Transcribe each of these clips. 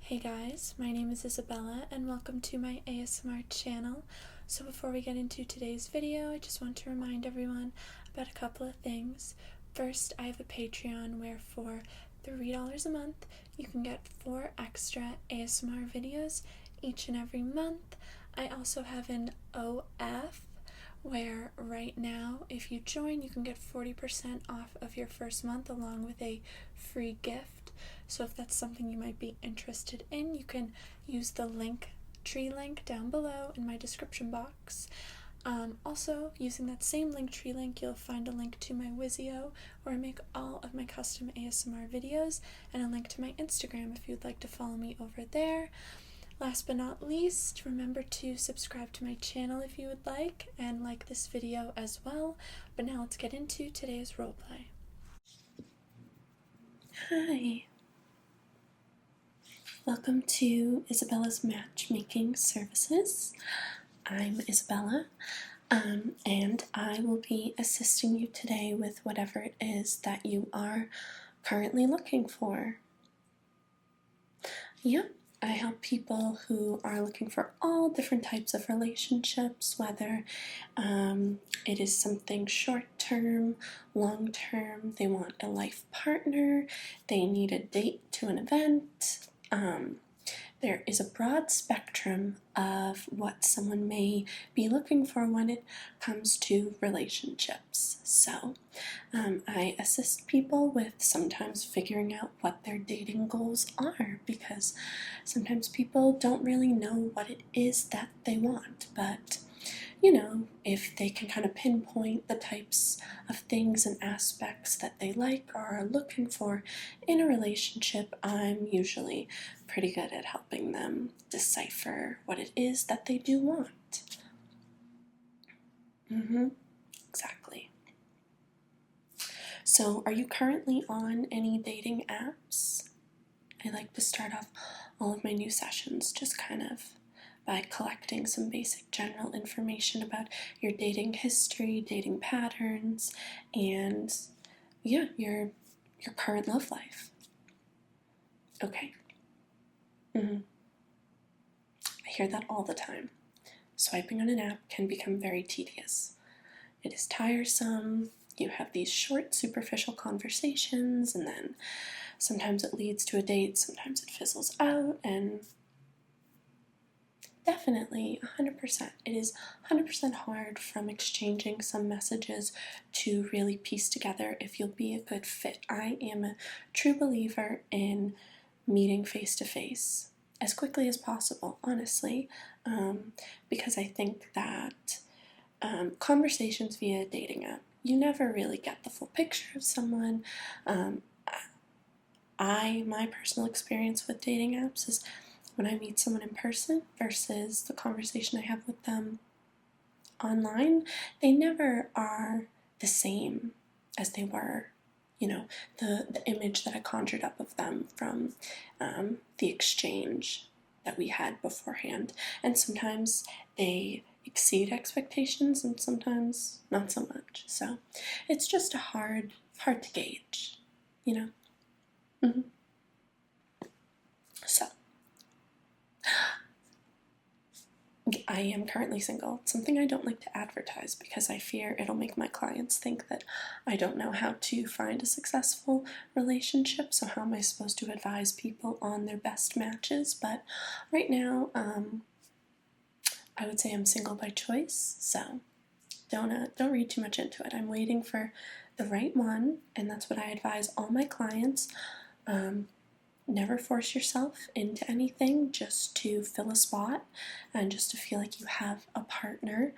Hey guys, my name is Isabella and welcome to my ASMR channel. So before we get into today's video, I just want to remind everyone about a couple of things. First, I have a Patreon where for $3 a month, you can get 4 extra ASMR videos each and every month. I also have an OF where right now, if you join, you can get 40% off of your first month along with a free gift. So if that's something you might be interested in, you can use the tree link down below in my description box. Also, using that same tree link, you'll find a link to my Wizio, where I make all of my custom ASMR videos, and a link to my Instagram if you'd like to follow me over there. Last but not least, remember to subscribe to my channel if you would like, and like this video as well. But now let's get into today's roleplay. Hi! Welcome to Isabella's Matchmaking Services. I'm Isabella, and I will be assisting you today with whatever it is that you are currently looking for. Yep. I help people who are looking for all different types of relationships, whether it is something short-term, long-term, they want a life partner, they need a date to an event. There is a broad spectrum of what someone may be looking for when it comes to relationships. So I assist people with sometimes figuring out what their dating goals are, because sometimes people don't really know what it is that they want, but if they can kind of pinpoint the types of things and aspects that they like or are looking for in a relationship, I'm usually pretty good at helping them decipher what it is that they do want. Exactly. So, are you currently on any dating apps? I like to start off all of my new sessions just kind of by collecting some basic general information about your dating history, dating patterns, and your current love life. Okay. I hear that all the time. Swiping on an app can become very tedious. It is tiresome. You have these short, superficial conversations, and then sometimes it leads to a date, sometimes it fizzles out, and definitely, 100%. It is 100% hard from exchanging some messages to really piece together if you'll be a good fit. I am a true believer in meeting face to face as quickly as possible, honestly, because I think that conversations via a dating app, you never really get the full picture of someone. My personal experience with dating apps is when I meet someone in person versus the conversation I have with them online, they never are the same as they were, the image that I conjured up of them from the exchange that we had beforehand. And sometimes they exceed expectations and sometimes not so much. So it's just hard to gauge, So, I am currently single. It's something I don't like to advertise because I fear it'll make my clients think that I don't know how to find a successful relationship. So how am I supposed to advise people on their best matches? But right now, I would say I'm single by choice. So don't read too much into it. I'm waiting for the right one, and that's what I advise all my clients. Never force yourself into anything just to fill a spot and just to feel like you have a partner.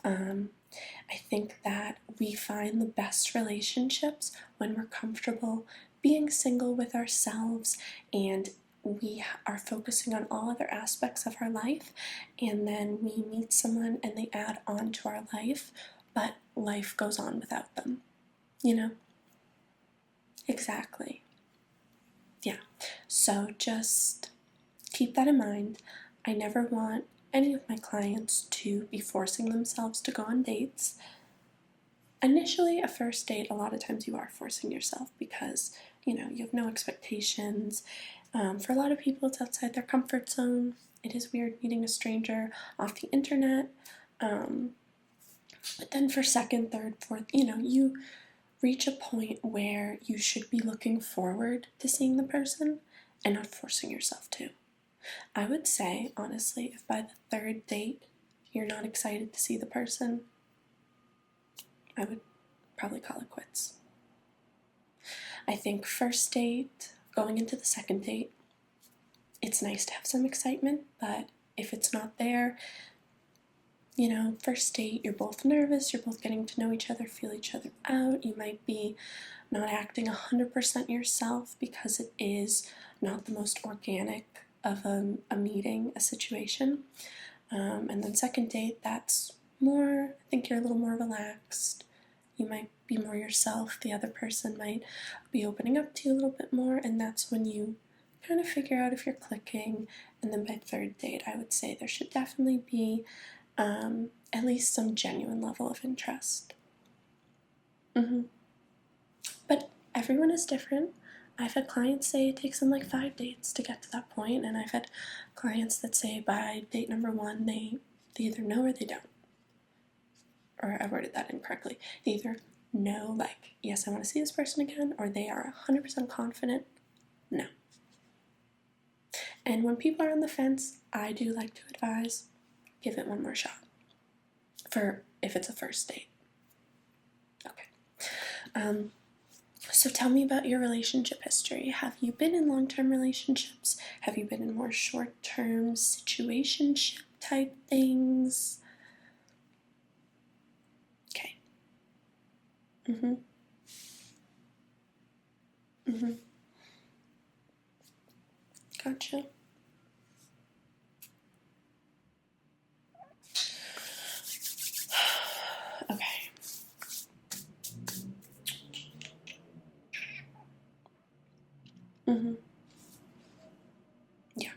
I think that we find the best relationships when we're comfortable being single with ourselves and we are focusing on all other aspects of our life, and then we meet someone and they add on to our life, but life goes on without them, Exactly. Yeah, so just keep that in mind. I never want any of my clients to be forcing themselves to go on dates. Initially, a first date, a lot of times you are forcing yourself because, you have no expectations. For a lot of people, it's outside their comfort zone. It is weird meeting a stranger off the internet. But then for second, third, fourth, you reach a point where you should be looking forward to seeing the person and not forcing yourself to. I would say, honestly, if by the third date you're not excited to see the person, I would probably call it quits. I think first date, going into the second date, it's nice to have some excitement, but if it's not there, first date, you're both nervous, you're both getting to know each other, feel each other out, you might be not acting 100% yourself because it is not the most organic of a meeting, a situation. And then second date, that's more, I think you're a little more relaxed. You might be more yourself. The other person might be opening up to you a little bit more, and that's when you kind of figure out if you're clicking. And then by third date, I would say there should definitely be at least some genuine level of interest. But everyone is different. I've had clients say it takes them like 5 dates to get to that point, and I've had clients that say by date number 1 they either know or they don't. Or I worded that incorrectly. They either know, like, yes, I want to see this person again, or they are 100% confident, no. And when people are on the fence, I do like to advise, give it one more shot. For if it's a first date. Okay. So tell me about your relationship history. Have you been in long-term relationships? Have you been in more short-term situationship type things? Okay. Gotcha. Okay. Yeah.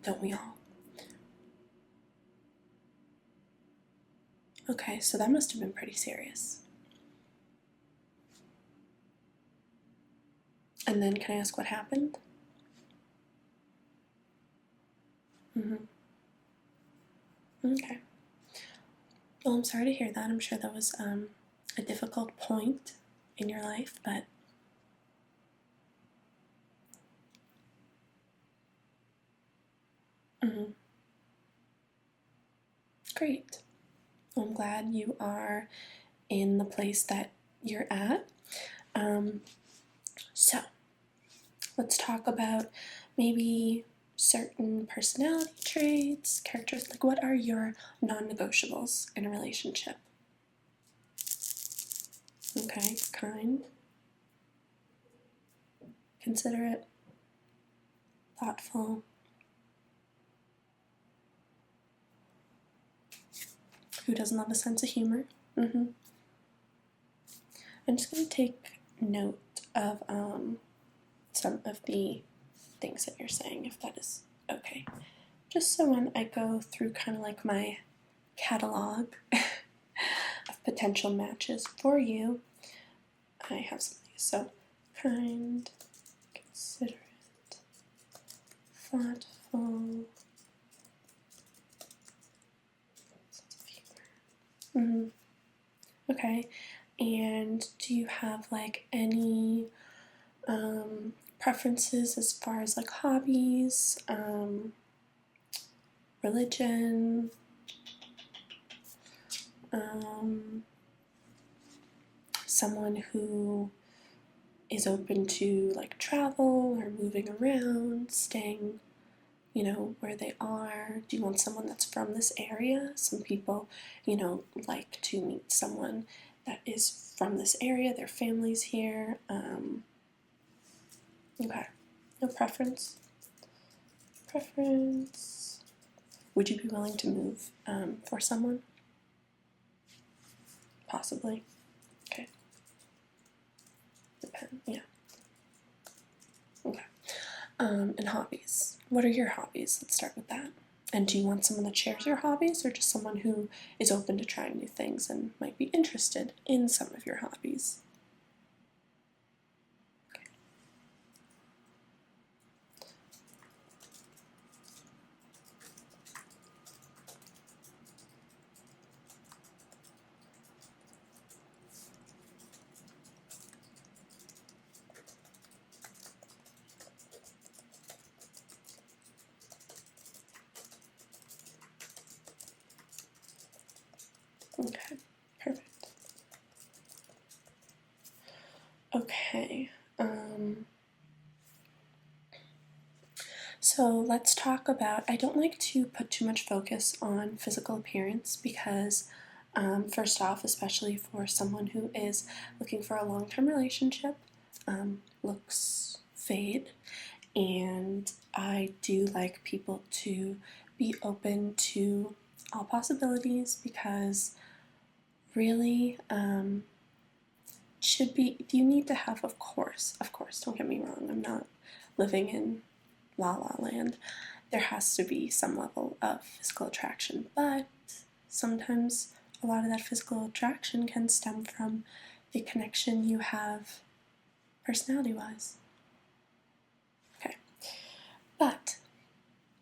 Don't we all? Okay, so that must have been pretty serious. And then can I ask what happened? Okay. Well, I'm sorry to hear that. I'm sure that was a difficult point in your life, but great. Well, I'm glad you are in the place that you're at. So, let's talk about maybe certain personality traits, characters. Like, what are your non-negotiables in a relationship? Okay, kind, considerate, thoughtful, who doesn't have a sense of humor. I'm just going to take note of some of the things that you're saying, if that is okay. Just so when I go through kind of like my catalog of potential matches for you, I have some of these. So, kind, considerate, thoughtful, sense of humor. Okay, and do you have like any preferences as far as like hobbies, religion, someone who is open to like travel or moving around, staying, where they are? Do you want someone that's from this area? Some people, like to meet someone that is from this area, their family's here. Okay, no preference. Would you be willing to move for someone? Possibly. Okay. Depend. Yeah. Okay. And hobbies. What are your hobbies? Let's start with that. And do you want someone that shares your hobbies, or just someone who is open to trying new things and might be interested in some of your hobbies? Okay, so let's talk about, I don't like to put too much focus on physical appearance because, first off, especially for someone who is looking for a long-term relationship, looks fade, and I do like people to be open to all possibilities because really, you need to have, of course, don't get me wrong, I'm not living in La La Land. There has to be some level of physical attraction, but sometimes a lot of that physical attraction can stem from the connection you have personality-wise. Okay, but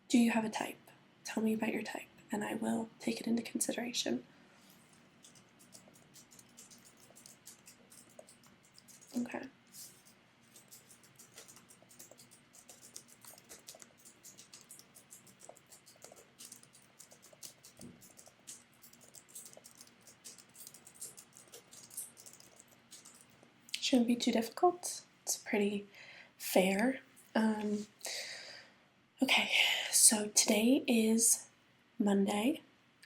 do you have a type? Tell me about your type, and I will take it into consideration. Okay. Shouldn't be too difficult. It's pretty fair. Okay, so today is Monday,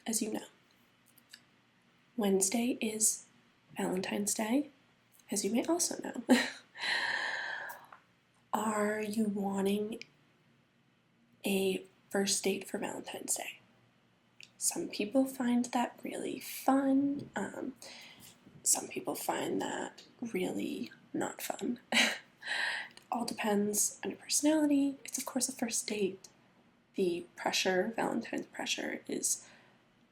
as you know. Wednesday is Valentine's Day, as you may also know. Are you wanting a first date for Valentine's Day? Some people find that really fun. Some people find that really not fun. It all depends on your personality. It's of course a first date. The pressure, Valentine's pressure, is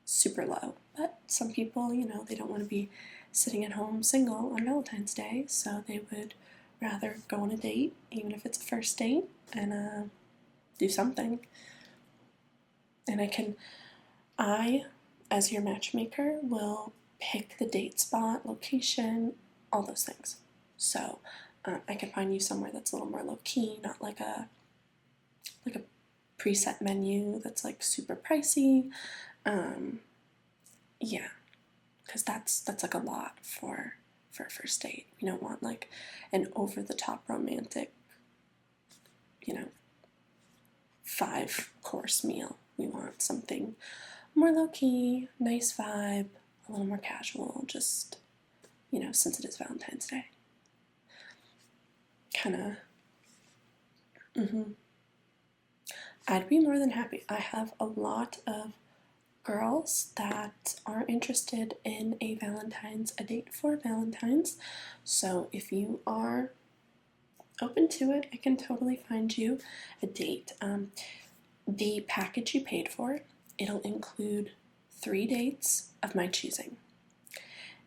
super low. But some people, they don't want to be sitting at home single on Valentine's Day, so they would rather go on a date, even if it's a first date, and do something. And I, as your matchmaker, will pick the date spot, location, all those things. So I can find you somewhere that's a little more low-key, not like a preset menu that's like super pricey. Yeah, because that's like a lot for a first date. We don't want like an over-the-top romantic, 5-course meal. We want something more low-key, nice vibe, a little more casual, just, since it is Valentine's Day. I'd be more than happy. I have a lot of girls that are interested in a date for Valentine's. So if you are open to it, I can totally find you a date. The package you paid for, it'll include 3 dates of my choosing.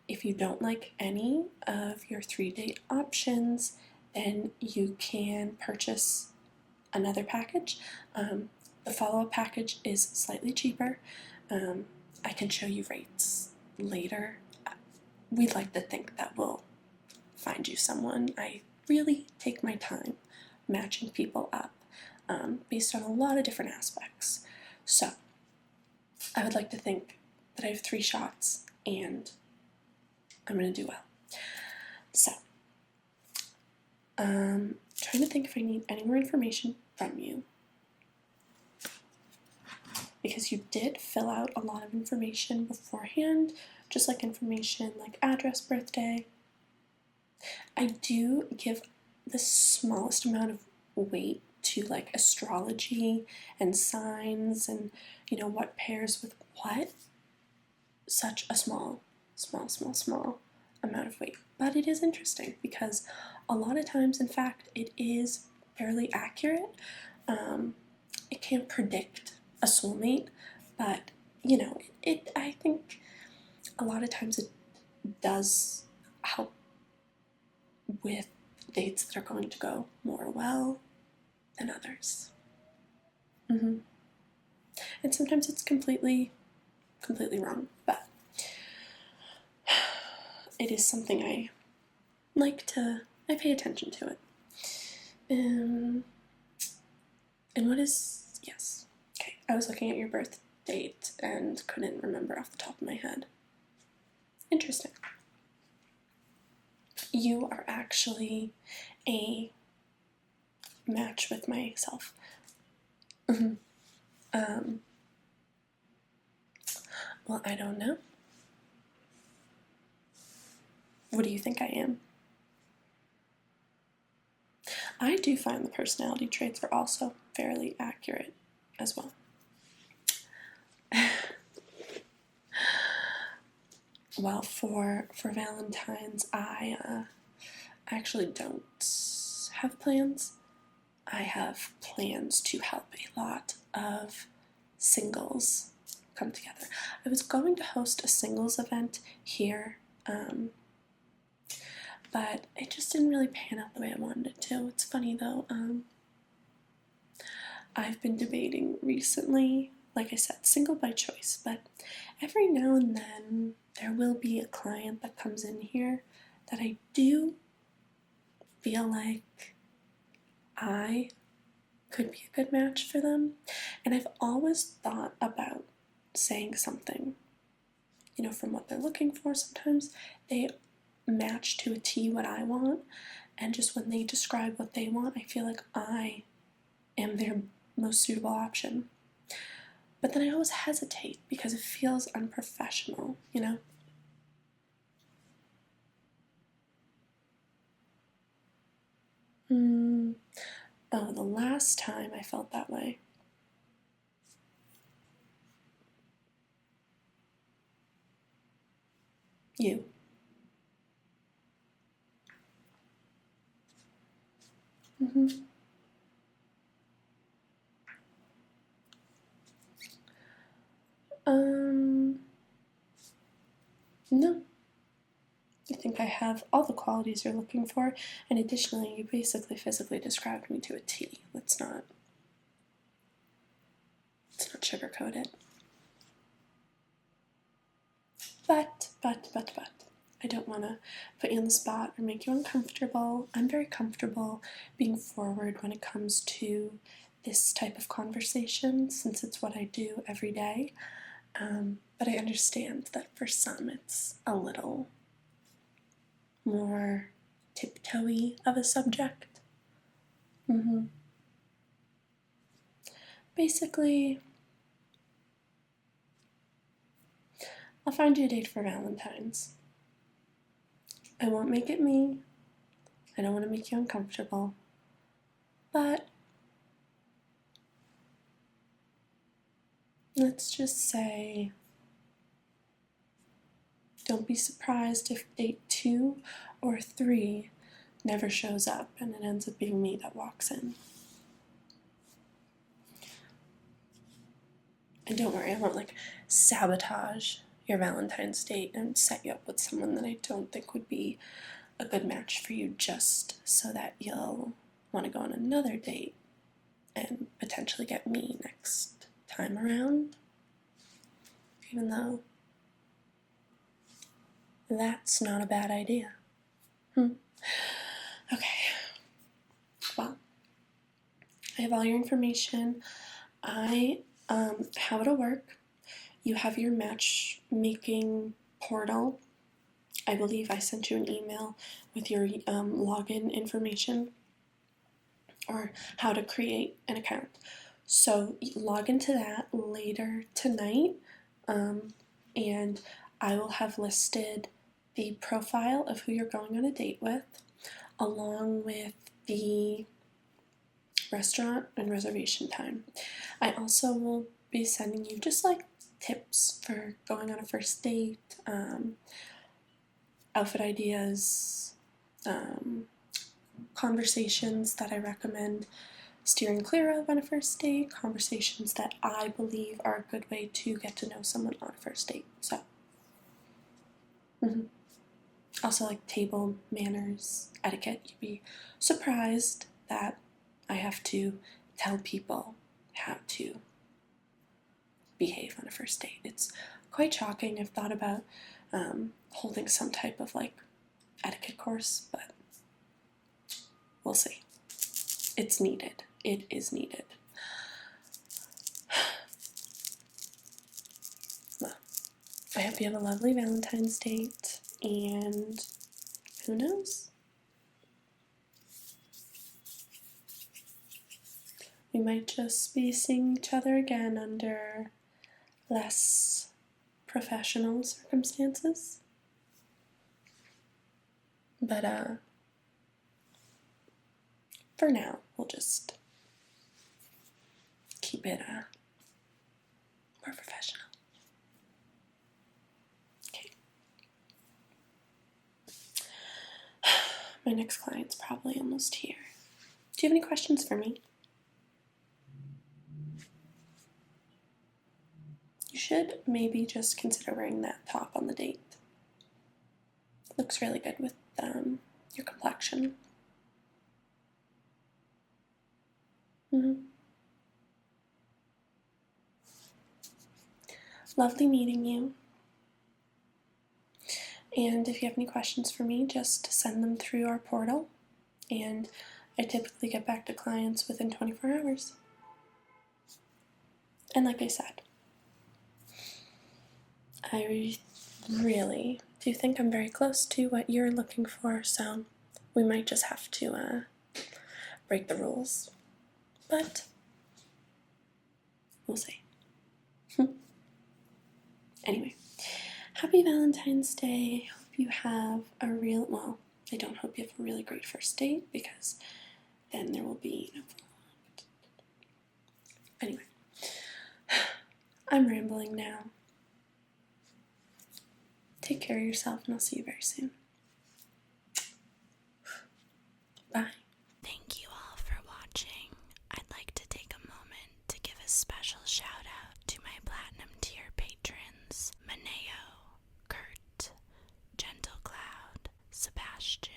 If you don't like any of your 3-date options, then you can purchase another package. The follow-up package is slightly cheaper. I can show you rates later. We'd like to think that we'll find you someone. I really take my time matching people up based on a lot of different aspects. So I would like to think that I have 3 shots and I'm going to do well. So trying to think if I need any more information from you, because you did fill out a lot of information beforehand, just like information like address, birthday. I do give the smallest amount of weight to like astrology and signs and what pairs with what. Such a small amount of weight, but it is interesting because a lot of times, in fact, it is fairly accurate. It can't predict a soulmate, but I think a lot of times it does help with dates that are going to go more well than others. And sometimes it's completely wrong, but it is something I pay attention to it. And yes. Okay, I was looking at your birth date and couldn't remember off the top of my head. Interesting. you are actually a match with myself. Well, I don't know. What do you think I am? I do find the personality traits are also fairly accurate as well. Well, for Valentine's, I actually don't have plans. I have plans to help a lot of singles come together. I was going to host a singles event here, but it just didn't really pan out the way I wanted it to. It's funny though, I've been debating recently, like I said, single by choice, but every now and then there will be a client that comes in here that I do feel like I could be a good match for them. And I've always thought about saying something, you know, from what they're looking for. Sometimes they match to a T what I want, and just when they describe what they want, I feel like I am their most suitable option. But then I always hesitate because it feels unprofessional, you know? Oh, the last time I felt that way. You. No. I think I have all the qualities you're looking for, and additionally, you basically physically described me to a T. Let's not sugarcoat it. But, I don't want to put you on the spot or make you uncomfortable. I'm very comfortable being forward when it comes to this type of conversation, since it's what I do every day. But I understand that for some it's a little more tiptoey of a subject. Basically, I'll find you a date for Valentine's. I won't make it me. I don't want to make you uncomfortable. But let's just say, don't be surprised if date 2 or 3 never shows up and it ends up being me that walks in. And don't worry, I won't sabotage your Valentine's date and set you up with someone that I don't think would be a good match for you, just so that you'll want to go on another date and potentially get me next time around. Even though that's not a bad idea. Okay. Well, I have all your information. How it'll work. You have your matchmaking portal. I believe I sent you an email with your login information, or how to create an account. So log into that later tonight, and I will have listed the profile of who you're going on a date with, along with the restaurant and reservation time. I also will be sending you just tips for going on a first date, outfit ideas, conversations that I recommend steering clear of on a first date, conversations that I believe are a good way to get to know someone on a first date. So, also table manners, etiquette. You'd be surprised that I have to tell people how to behave on a first date. It's quite shocking. I've thought about holding some type of etiquette course, but we'll see. It's needed. It is needed. Well, I hope you have a lovely Valentine's date, and Who knows? We might just be seeing each other again under less professional circumstances. But for now, we'll just keep it more professional. Okay. My next client's probably almost here. Do you have any questions for me? You should maybe just consider wearing that top on the date. Looks really good with your complexion. Lovely meeting you. And if you have any questions for me, just send them through our portal. And I typically get back to clients within 24 hours. And like I said, I really do think I'm very close to what you're looking for, so we might just have to break the rules. But we'll see. Anyway, happy Valentine's Day. Hope you have well, I don't hope you have a really great first date, because then there will be no follow-up. Anyway, I'm rambling now. Take care of yourself, and I'll see you very soon. Bye. Thank you all for watching. I'd like to take a moment to give a special shout out to my Platinum tier patrons, Maneo, Kurt, Gentle Cloud, Sebastian,